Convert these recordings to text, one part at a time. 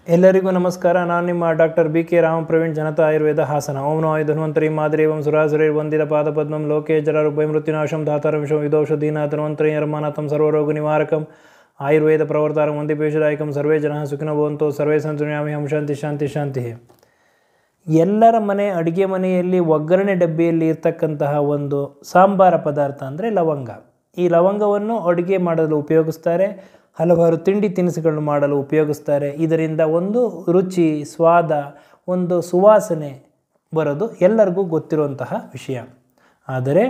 ಎಲ್ಲರಿಗೂ ನಮಸ್ಕಾರ. ನಾನು ನಿಮ್ಮ doctor B K Ramapraveen, Janata Ayurveda Hassan. ಓಂ ನಮೋ ಧನ್ವಂತರಿ ಮಾದ್ರೇವಂ ಸುರಾಸುರೈರ್ ವಂದಿತ ಪಾದಪದ್ಮಂ ಲೋಕೆ ಜರಾರುಭಯಮೃತ್ಯುನಾಶಂ ಧಾತಾರವಿಷಂ ವಿದೋಷಧೀನ ಧನ್ವಂತರಿ ಯರ್ಮಾನಾಥಂ ಸರ್ವರೋಗ ನಿವಾರಕಂ ಆಯುರ್ವೇದ ಪ್ರವರ್ತಾರಂ ವಂದಿಪೇಶದಾಯಕಂ ಸರ್ವೇ ಜನಃ ಸುಖಿನೋ ಭವಂತು ಸರ್ವೇ ಸಂತುರ್ಯಾಮಿ ಹಂ ಶಾಂತಿ ಶಾಂತಿ ಶಾಂತಿ. ಎಲ್ಲರ ಮನೆ ಅಡುಗೆ ಮನೆಯಲ್ಲಿ ಒಗ್ಗರಣೆ ಡಬ್ಬಿಯಲ್ಲಿ ಇರ್ತಕ್ಕಂತಹ ಒಂದು ಸಾಂಬಾರ ಪದಾರ್ಥ ಅಂದರೆ ಲವಂಗ. ಈ ಲವಂಗವನ್ನು ಅಡುಗೆ ಮಾಡಲು ಉಪಯೋಗಿಸ್ತಾರೆ, ಹಲವಾರು ತಿಂಡಿ ತಿನಿಸುಗಳನ್ನು ಮಾಡಲು ಉಪಯೋಗಿಸ್ತಾರೆ. ಇದರಿಂದ ಒಂದು ರುಚಿ, ಸ್ವಾದ, ಒಂದು ಸುವಾಸನೆ ಬರೋದು ಎಲ್ಲರಿಗೂ ಗೊತ್ತಿರುವಂತಹ ವಿಷಯ. ಆದರೆ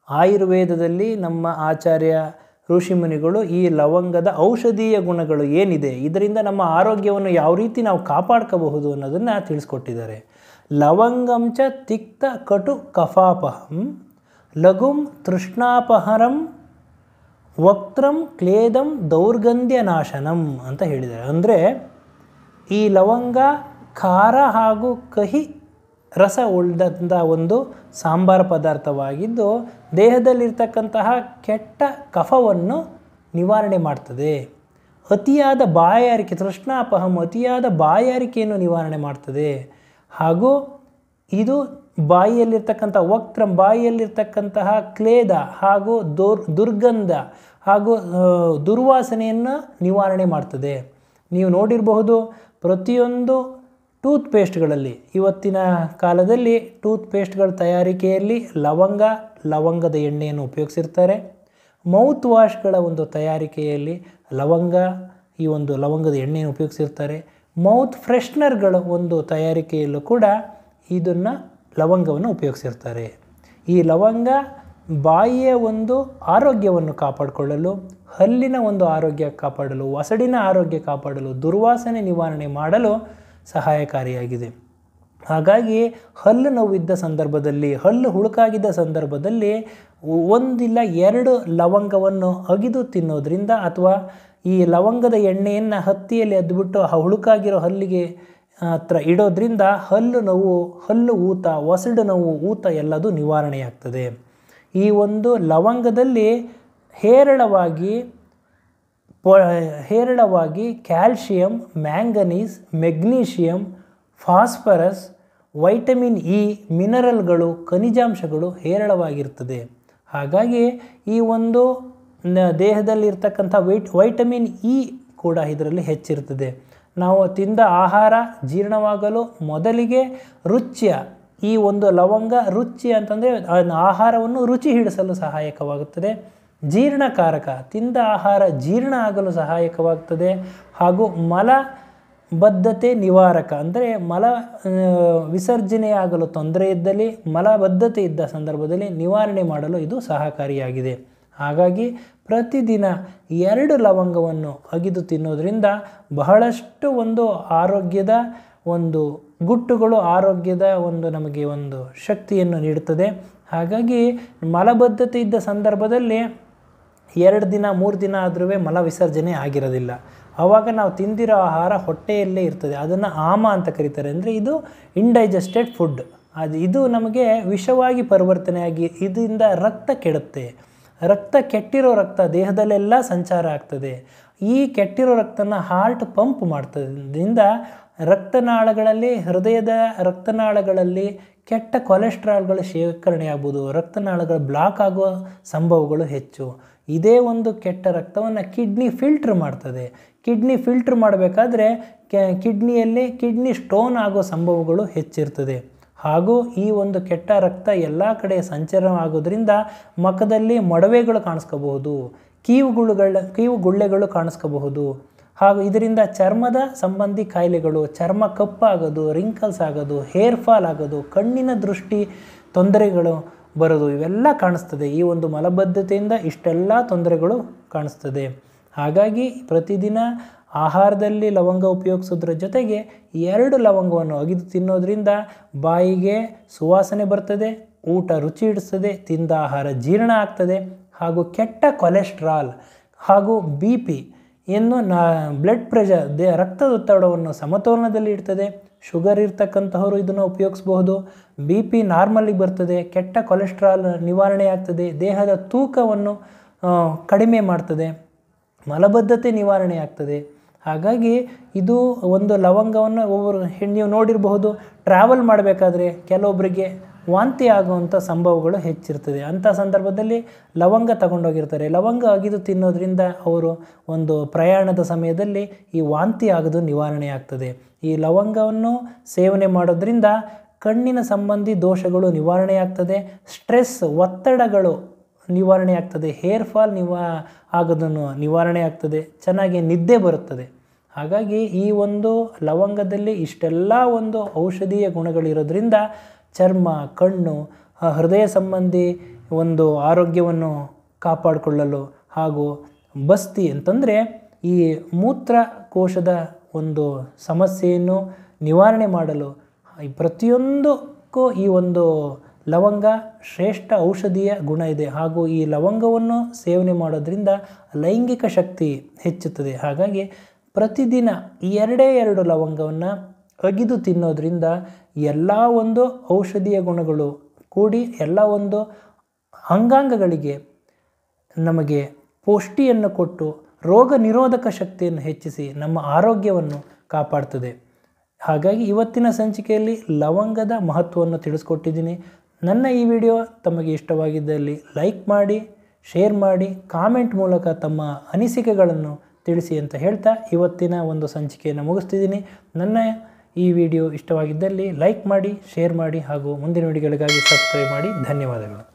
ಆಯುರ್ವೇದದಲ್ಲಿ ನಮ್ಮ ಆಚಾರ್ಯ ಋಷಿಮುನಿಗಳು ಈ ಲವಂಗದ ಔಷಧೀಯ ಗುಣಗಳು ಏನಿದೆ, ಇದರಿಂದ ನಮ್ಮ ಆರೋಗ್ಯವನ್ನು ಯಾವ ರೀತಿ ನಾವು ಕಾಪಾಡ್ಕೋಬಹುದು ಅನ್ನೋದನ್ನು ತಿಳಿಸ್ಕೊಟ್ಟಿದ್ದಾರೆ. ಲವಂಗಂಚ ತಿಕ್ತ ಕಟು ಕಫಾಪಹಂ ಲಘುಂ ತೃಷ್ಣಾಪಹರಂ ವಕ್ತ್ರಂ ಕ್ಲೇದಂ ದೌರ್ಗಂಧ್ಯ ನಾಶನಂ ಅಂತ ಹೇಳಿದ್ದಾರೆ. ಅಂದರೆ ಈ ಲವಂಗ ಖಾರ ಹಾಗೂ ಕಹಿ ರಸ ಉಳ್ದಂಥ ಒಂದು ಸಾಂಬಾರ ಪದಾರ್ಥವಾಗಿದ್ದು ದೇಹದಲ್ಲಿರ್ತಕ್ಕಂತಹ ಕೆಟ್ಟ ಕಫವನ್ನು ನಿವಾರಣೆ ಮಾಡ್ತದೆ. ಅತಿಯಾದ ಬಾಯಾರಿಕೆ, ತೃಷ್ಣಾಪಹಂ, ಅತಿಯಾದ ಬಾಯಾರಿಕೆಯನ್ನು ನಿವಾರಣೆ ಮಾಡ್ತದೆ. ಹಾಗೂ ಇದು ಬಾಯಿಯಲ್ಲಿರ್ತಕ್ಕಂಥ ವಕ್ತ್ರಂ, ಬಾಯಿಯಲ್ಲಿರ್ತಕ್ಕಂತಹ ಕ್ಲೇದ ಹಾಗೂ ದುರ್ಗಂಧ ಹಾಗೂ ದುರ್ವಾಸನೆಯನ್ನು ನಿವಾರಣೆ ಮಾಡ್ತದೆ. ನೀವು ನೋಡಿರಬಹುದು, ಪ್ರತಿಯೊಂದು ಟೂತ್ಪೇಸ್ಟ್ಗಳಲ್ಲಿ ಇವತ್ತಿನ ಕಾಲದಲ್ಲಿ ಟೂತ್ಪೇಸ್ಟ್ಗಳ ತಯಾರಿಕೆಯಲ್ಲಿ ಲವಂಗದ ಎಣ್ಣೆಯನ್ನು ಉಪಯೋಗಿಸಿರ್ತಾರೆ. ಮೌತ್ ವಾಶ್ಗಳ ಒಂದು ತಯಾರಿಕೆಯಲ್ಲಿ ಈ ಒಂದು ಲವಂಗದ ಎಣ್ಣೆಯನ್ನು ಉಪಯೋಗಿಸಿರ್ತಾರೆ. ಮೌತ್ ಫ್ರೆಶ್ನರ್ಗಳ ಒಂದು ತಯಾರಿಕೆಯಲ್ಲೂ ಕೂಡ ಇದನ್ನು ಲವಂಗವನ್ನು ಉಪಯೋಗಿಸಿರ್ತಾರೆ. ಈ ಲವಂಗ ಬಾಯಿಯ ಒಂದು ಆರೋಗ್ಯವನ್ನು ಕಾಪಾಡಿಕೊಳ್ಳಲು, ಹಲ್ಲಿನ ಒಂದು ಆರೋಗ್ಯ ಕಾಪಾಡಲು, ಒಸಡಿನ ಆರೋಗ್ಯ ಕಾಪಾಡಲು, ದುರ್ವಾಸನೆ ನಿವಾರಣೆ ಮಾಡಲು ಸಹಾಯಕಾರಿಯಾಗಿದೆ. ಹಾಗಾಗಿ ಹಲ್ಲು ನೋವಿದ್ದ ಸಂದರ್ಭದಲ್ಲಿ, ಹಲ್ಲು ಹುಳುಕಾಗಿದ್ದ ಸಂದರ್ಭದಲ್ಲಿ ಒಂದಿಲ್ಲ ಎರಡು ಲವಂಗವನ್ನು ಅಗಿದು ತಿನ್ನೋದ್ರಿಂದ ಅಥವಾ ಈ ಲವಂಗದ ಎಣ್ಣೆಯನ್ನು ಹತ್ತಿಯಲ್ಲಿ ಅದ್ಬಿಟ್ಟು ಆ ಹುಳುಕಾಗಿರೋ ಹಲ್ಲಿಗೆ ಹತ್ರ ಇಡೋದ್ರಿಂದ ಹಲ್ಲು ನೋವು, ಹಲ್ಲು ಊತ, ಒಸಡು ನೋವು, ಊತ ಎಲ್ಲದೂ ನಿವಾರಣೆಯಾಗ್ತದೆ. ಈ ಒಂದು ಲವಂಗದಲ್ಲಿ ಹೇರಳವಾಗಿ calcium, manganese, magnesium, phosphorus, vitamin E, ಮಿನರಲ್ಗಳು, ಖನಿಜಾಂಶಗಳು ಹೇರಳವಾಗಿರ್ತದೆ. ಹಾಗಾಗಿ ಈ ಒಂದು ದೇಹದಲ್ಲಿರ್ತಕ್ಕಂಥ ವೈಟಮಿನ್ ಇ ಕೂಡ ಇದರಲ್ಲಿ ಹೆಚ್ಚಿರ್ತದೆ. ನಾವು ತಿಂದ ಆಹಾರ ಜೀರ್ಣವಾಗಲು ಮೊದಲಿಗೆ ಈ ಒಂದು ಲವಂಗ ಅಂತಂದರೆ ಆಹಾರವನ್ನು ರುಚಿ ಹಿಡಿಸಲು ಸಹಾಯಕವಾಗುತ್ತದೆ. ಜೀರ್ಣಕಾರಕ, ತಿಂದ ಆಹಾರ ಜೀರ್ಣ ಆಗಲು ಸಹಾಯಕವಾಗ್ತದೆ. ಹಾಗೂ ಮಲಬದ್ಧತೆ ನಿವಾರಕ, ಅಂದರೆ ಮಲ ವಿಸರ್ಜನೆಯಾಗಲು ತೊಂದರೆ ಇದ್ದಲ್ಲಿ, ಮಲಬದ್ಧತೆ ಇದ್ದ ಸಂದರ್ಭದಲ್ಲಿ ನಿವಾರಣೆ ಮಾಡಲು ಇದು ಸಹಕಾರಿಯಾಗಿದೆ. ಹಾಗಾಗಿ ಪ್ರತಿದಿನ 2 ಲವಂಗವನ್ನು ಅಗಿದು ತಿನ್ನೋದ್ರಿಂದ ಬಹಳಷ್ಟು ಒಂದು ಆರೋಗ್ಯದ ಒಂದು ಗುಟ್ಟುಗಳು, ಆರೋಗ್ಯದ ಒಂದು ನಮಗೆ ಒಂದು ಶಕ್ತಿಯನ್ನು ನೀಡುತ್ತದೆ. ಹಾಗಾಗಿ ಮಲಬದ್ಧತೆ ಇದ್ದ ಸಂದರ್ಭದಲ್ಲಿ 2 ದಿನ 3 ದಿನ ಆದರೂ ಮಲ ವಿಸರ್ಜನೆ ಆಗಿರೋದಿಲ್ಲ. ಆವಾಗ ನಾವು ತಿಂದಿರೋ ಆಹಾರ ಹೊಟ್ಟೆಯಲ್ಲೇ ಇರ್ತದೆ. ಅದನ್ನು ಆಮ ಅಂತ ಕರೀತಾರೆ. ಅಂದರೆ ಇದು ಇಂಡೈಜೆಸ್ಟೆಡ್ ಫುಡ್. ಇದು ನಮಗೆ ವಿಷವಾಗಿ ಪರಿವರ್ತನೆಯಾಗಿ ಇದರಿಂದ ರಕ್ತ ಕೆಡುತ್ತೆ. ಕೆಟ್ಟಿರೋ ರಕ್ತ ದೇಹದಲ್ಲೆಲ್ಲ ಸಂಚಾರ ಆಗ್ತದೆ. ಈ ಕೆಟ್ಟಿರೋ ರಕ್ತನ ಹಾರ್ಟ್ ಪಂಪ್ ಮಾಡ್ತದ್ರಿಂದ ರಕ್ತನಾಳಗಳಲ್ಲಿ, ಹೃದಯದ ರಕ್ತನಾಳಗಳಲ್ಲಿ ಕೆಟ್ಟ ಕೊಲೆಸ್ಟ್ರಾಲ್ಗಳು ಶೇಖರಣೆ ಆಗ್ಬೋದು. ರಕ್ತನಾಳಗಳು ಬ್ಲಾಕ್ ಆಗುವ ಸಂಭವಗಳು ಹೆಚ್ಚು. ಇದೇ ಒಂದು ಕೆಟ್ಟ ರಕ್ತವನ್ನು ಕಿಡ್ನಿ ಫಿಲ್ಟ್ರ್ ಮಾಡ್ತದೆ. ಕಿಡ್ನಿ ಫಿಲ್ಟ್ರ್ ಮಾಡಬೇಕಾದ್ರೆ ಕಿಡ್ನಿ ಸ್ಟೋನ್ ಆಗೋ ಸಂಭವಗಳು ಹೆಚ್ಚಿರ್ತದೆ. ಹಾಗೂ ಈ ಒಂದು ಕೆಟ್ಟ ರಕ್ತ ಎಲ್ಲ ಕಡೆ ಸಂಚಾರ ಆಗೋದ್ರಿಂದ ಮುಖದಲ್ಲಿ ಮೊಡವೆಗಳು ಕಾಣಿಸ್ಕೋಬಹುದು, ಕೀವು ಗುಳ್ಳೆಗಳು ಕಾಣಿಸ್ಕೋಬಹುದು. ಹಾಗೂ ಇದರಿಂದ ಚರ್ಮದ ಸಂಬಂಧಿ ಕಾಯಿಲೆಗಳು, ಚರ್ಮ ಕಪ್ಪಾಗೋದು, ರಿಂಕಲ್ಸ್ ಆಗೋದು, ಹೇರ್ ಫಾಲ್ ಆಗೋದು, ಕಣ್ಣಿನ ದೃಷ್ಟಿ ತೊಂದರೆಗಳು ಬರೋದು, ಇವೆಲ್ಲ ಕಾಣಿಸ್ತದೆ. ಈ ಒಂದು ಮಲಬದ್ಧತೆಯಿಂದ ಇಷ್ಟೆಲ್ಲ ತೊಂದರೆಗಳು ಕಾಣಿಸ್ತದೆ. ಹಾಗಾಗಿ ಪ್ರತಿದಿನ ಆಹಾರದಲ್ಲಿ ಲವಂಗ ಉಪಯೋಗಿಸೋದ್ರ ಜೊತೆಗೆ 2 ಲವಂಗವನ್ನು ಅಗಿದು ತಿನ್ನೋದ್ರಿಂದ ಬಾಯಿಗೆ ಸುವಾಸನೆ ಬರ್ತದೆ, ಊಟ ರುಚಿ ಹಿಡಿಸ್ತದೆ, ತಿಂದ ಆಹಾರ ಜೀರ್ಣ ಆಗ್ತದೆ. ಹಾಗೂ ಕೆಟ್ಟ ಕೊಲೆಸ್ಟ್ರಾಲ್ ಹಾಗೂ BP ಬ್ಲಡ್ ಪ್ರೆಷರ್, ರಕ್ತದೊತ್ತಡವನ್ನು ಸಮತೋಲನದಲ್ಲಿ ಇಡ್ತದೆ. ಶುಗರ್ ಇರ್ತಕ್ಕಂತಹವರು ಇದನ್ನು ಉಪಯೋಗಿಸಬಹುದು. BP ನಾರ್ಮಲಿಗೆ ಬರ್ತದೆ. ಕೆಟ್ಟ ಕೊಲೆಸ್ಟ್ರಾಲ್ ನಿವಾರಣೆ ಆಗ್ತದೆ. ದೇಹದ ತೂಕವನ್ನು ಕಡಿಮೆ ಮಾಡ್ತದೆ. ಮಲಬದ್ಧತೆ ನಿವಾರಣೆ ಆಗ್ತದೆ. ಹಾಗಾಗಿ ಇದು ಒಂದು ಲವಂಗವನ್ನು ನೀವು ನೋಡಿರಬಹುದು, ಟ್ರಾವೆಲ್ ಮಾಡಬೇಕಾದ್ರೆ ಕೆಲವೊಬ್ಬರಿಗೆ ವಾಂತಿ ಆಗುವಂಥ ಸಂಭವಗಳು ಹೆಚ್ಚಿರ್ತದೆ. ಅಂಥ ಸಂದರ್ಭದಲ್ಲಿ ಲವಂಗ ತಗೊಂಡೋಗಿರ್ತಾರೆ. ಲವಂಗ ಅಗಿದು ತಿನ್ನೋದ್ರಿಂದ ಅವರು ಒಂದು ಪ್ರಯಾಣದ ಸಮಯದಲ್ಲಿ ಈ ವಾಂತಿ ಆಗೋದು ನಿವಾರಣೆ ಆಗ್ತದೆ. ಈ ಲವಂಗವನ್ನು ಸೇವನೆ ಮಾಡೋದ್ರಿಂದ ಕಣ್ಣಿನ ಸಂಬಂಧಿ ದೋಷಗಳು ನಿವಾರಣೆ ಆಗ್ತದೆ, ಸ್ಟ್ರೆಸ್ ಒತ್ತಡಗಳು ನಿವಾರಣೆ ಆಗ್ತದೆ, ಹೇರ್ ಫಾಲ್ ಆಗೋದನ್ನು ನಿವಾರಣೆ ಆಗ್ತದೆ, ಚೆನ್ನಾಗಿ ನಿದ್ದೆ ಬರುತ್ತದೆ. ಹಾಗಾಗಿ ಈ ಒಂದು ಲವಂಗದಲ್ಲಿ ಇಷ್ಟೆಲ್ಲ ಒಂದು ಔಷಧೀಯ ಗುಣಗಳಿರೋದ್ರಿಂದ ಚರ್ಮ, ಕಣ್ಣು, ಹೃದಯ ಸಂಬಂಧಿ ಒಂದು ಆರೋಗ್ಯವನ್ನು ಕಾಪಾಡಿಕೊಳ್ಳಲು ಹಾಗೂ ಬಸ್ತಿ ಅಂತಂದರೆ ಈ ಮೂತ್ರಕೋಶದ ಒಂದು ಸಮಸ್ಯೆಯನ್ನು ನಿವಾರಣೆ ಮಾಡಲು ಪ್ರತಿಯೊಂದಕ್ಕೂ ಈ ಒಂದು ಲವಂಗ ಶ್ರೇಷ್ಠ ಔಷಧೀಯ ಗುಣ ಇದೆ. ಹಾಗೂ ಈ ಲವಂಗವನ್ನು ಸೇವನೆ ಮಾಡೋದ್ರಿಂದ ಲೈಂಗಿಕ ಶಕ್ತಿ ಹೆಚ್ಚುತ್ತದೆ. ಹಾಗಾಗಿ ಪ್ರತಿದಿನ 2 ಲವಂಗವನ್ನು ಅಗಿದು ತಿನ್ನೋದ್ರಿಂದ ಎಲ್ಲ ಒಂದು ಔಷಧೀಯ ಗುಣಗಳು ಕೂಡಿ ಎಲ್ಲ ಒಂದು ಅಂಗಾಂಗಗಳಿಗೆ ನಮಗೆ ಪುಷ್ಟಿಯನ್ನು ಕೊಟ್ಟು ರೋಗ ನಿರೋಧಕ ಶಕ್ತಿಯನ್ನು ಹೆಚ್ಚಿಸಿ ನಮ್ಮ ಆರೋಗ್ಯವನ್ನು ಕಾಪಾಡ್ತದೆ. ಹಾಗಾಗಿ ಇವತ್ತಿನ ಸಂಚಿಕೆಯಲ್ಲಿ ಲವಂಗದ ಮಹತ್ವವನ್ನು ತಿಳಿಸ್ಕೊಟ್ಟಿದ್ದೀನಿ. ನನ್ನ ಈ ವಿಡಿಯೋ ತಮಗೆ ಇಷ್ಟವಾಗಿದ್ದಲ್ಲಿ ಲೈಕ್ ಮಾಡಿ, ಶೇರ್ ಮಾಡಿ, ಕಾಮೆಂಟ್ ಮೂಲಕ ತಮ್ಮ ಅನಿಸಿಕೆಗಳನ್ನು ತಿಳಿಸಿ ಅಂತ ಹೇಳ್ತಾ ಇವತ್ತಿನ ಒಂದು ಸಂಚಿಕೆಯನ್ನು ಮುಗಿಸ್ತಿದ್ದೀನಿ. ನನ್ನ ಈ ವಿಡಿಯೋ ಇಷ್ಟವಾಗಿದ್ದಲ್ಲಿ ಲೈಕ್ ಮಾಡಿ, ಶೇರ್ ಮಾಡಿ ಹಾಗೂ ಮುಂದಿನ ವಿಡಿಯೋಗಳಿಗಾಗಿ ಸಬ್ಸ್ಕ್ರೈಬ್ ಮಾಡಿ. ಧನ್ಯವಾದಗಳು.